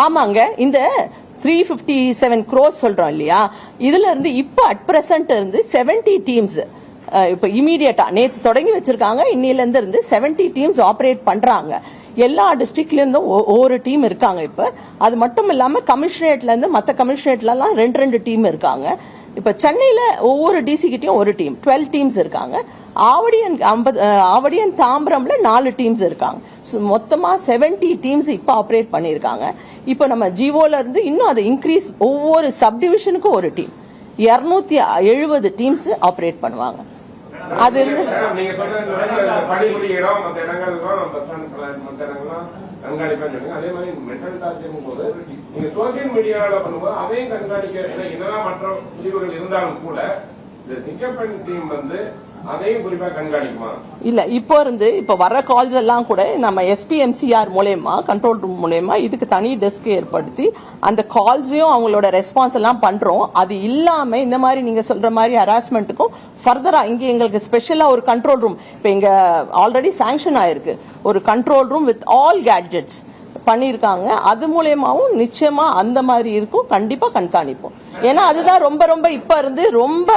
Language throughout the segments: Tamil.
ஆமாங்க, இந்த 357 crores சொல்றோம் இல்லையா, இதுல இருந்து இப்ப அட் பிரசன்ட் இருந்து 70 டீம்ஸ் இப்ப இமீடியட்டா நேத்து தொடங்கி வச்சிருக்காங்க. இன்னில இருந்து 70 டீம்ஸ் ஆபரேட் பண்றாங்க. எல்லா டிஸ்ட்ரிக்ட்ல இருந்தும் ஒவ்வொரு டீம் இருக்காங்க. இப்ப அது மட்டும் இல்லாம கமிஷனரேட்ல இருந்து மற்ற கமிஷனரேட்ல எல்லாம் 2 டீம் இருக்காங்க. இப்ப சென்னையில ஒவ்வொரு டிசி கிட்டயும் ஒரு டீம், 12 டீம்ஸ் இருக்காங்க. ஆவடியன் தாம்பரம்ல 4 டீம்ஸ் இருக்காங்க. மொத்தமா 70 டீம்ஸ் இப்ப ஆபரேட் பண்ணிருக்காங்க. இப்ப நம்ம ஜிஓல இருந்து இன்னும் அதை இன்க்ரீஸ், ஒவ்வொரு சப்டிவிஷனுக்கும் ஒரு டீம், 270 டீம்ஸ் ஆபரேட் பண்ணுவாங்க. அது இருந்து அதே மாதிரி மென்டல் டார்ச்சர் போது நீங்க சோசியல் மீடியாவில் பண்ணும்போது அதையும் கண்காணிக்க, என்னதான் மற்ற பிரிவுகள் இருந்தாலும் கூட இந்த சிங்கப்பெண் டீம் வந்து அதையும் குறிப்பா கண்காணிக்குமா? இல்ல, இப்ப வர கால்ஸ் எல்லாம் கூட நம்ம SPMCR மூலமா, கண்ட்ரோல் ரூம் மூலமா இதுக்கு தனி டெஸ்க் ஏற்படுத்தி அந்த கால்ஸையும் அவங்களோட ரெஸ்பான்ஸ் எல்லாம் பண்றோம். அது இல்லாம இந்த மாதிரி நீங்க சொல்ற மாதிரி ஹராஸ்மெண்ட்டுக்கும் ஃபர்தரா இங்க எங்களுக்கு ஸ்பெஷலா ஒரு கண்ட்ரோல் ரூம் இப்ப இங்க ஆல்ரெடி சாங்ஷன் ஆயிருக்கு. ஒரு control room with all gadgets பண்ணிருக்காங்க. அது மூலமாவும் நிச்சயமா அந்த மாதிரி இருக்கும், கண்டிப்பா கண்காணிப்போம். ஏன்னா அதுதான் ரொம்ப இப்ப இருந்து ரொம்ப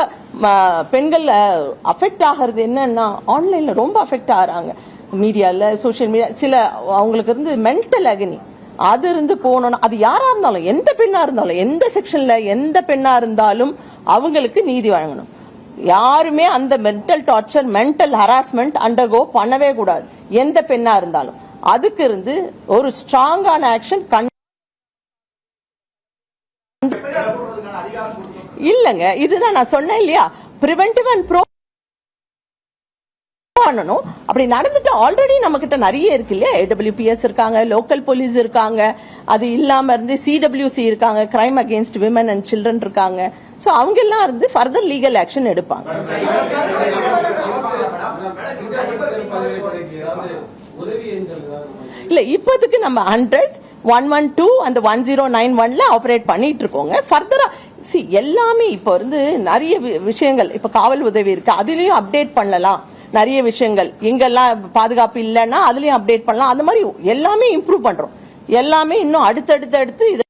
பெண்கள் அஃபெக்ட் ஆகிறது என்னன்னா, ஆன்லைன்ல ரொம்ப அஃபெக்ட் ஆகுறாங்க. மீடியால, சோசியல் மீடியா, சில அவங்களுக்கு இருந்து மென்டல் அகனி அது இருந்து போகணும்னா, அது யாரா இருந்தாலும், எந்த பெண்ணா இருந்தாலும், எந்த செக்ஷன்ல எந்த பெண்ணா இருந்தாலும் அவங்களுக்கு நீதி வழங்கணும். யாருமே அந்த mental torture, mental harassment undergo பண்ணவே கூடாது, எந்த பெண்ணா இருந்தாலும். அதுக்கு இருந்து ஒரு ஸ்ட்ராங்கான ஆக்ஷன் இல்லங்க. இதுதான் நான் சொன்னேன் இல்லையா, பிரிவென்டிவ் அண்ட் ப்ரோ பண்ணணும். அப்படி நடந்துட்டு ஆல்ரெடி நம்ம கிட்ட நிறைய இருக்கு இல்லையா, AWPS இருக்காங்க, லோக்கல் போலீஸ் இருக்காங்க, அது இல்லாம இருந்து CWC இருக்காங்க, crime against women and children இருக்காங்க. சோ அவங்க எல்லாம் இருந்து ஃபர்தர் லீகல் ஆக்ஷன் எடுப்பாங்க. இல்ல, இப்போதைக்கு நம்ம 100, 112 அந்த 1091ல ஆபரேட் பண்ணிட்டு இருக்கோங்க. ஃபர்தரா எல்லாமே இப்ப இருந்து நிறைய விஷயங்கள், இப்ப காவல் உதவி இருக்கு, அதுலயும் அப்டேட் பண்ணலாம். நிறைய விஷயங்கள் எங்கெல்லாம் பாதுகாப்பு இல்லைன்னா அதுலயும் அப்டேட் பண்ணலாம். அந்த மாதிரி எல்லாமே இம்ப்ரூவ் பண்றோம். எல்லாமே இன்னும் அடுத்து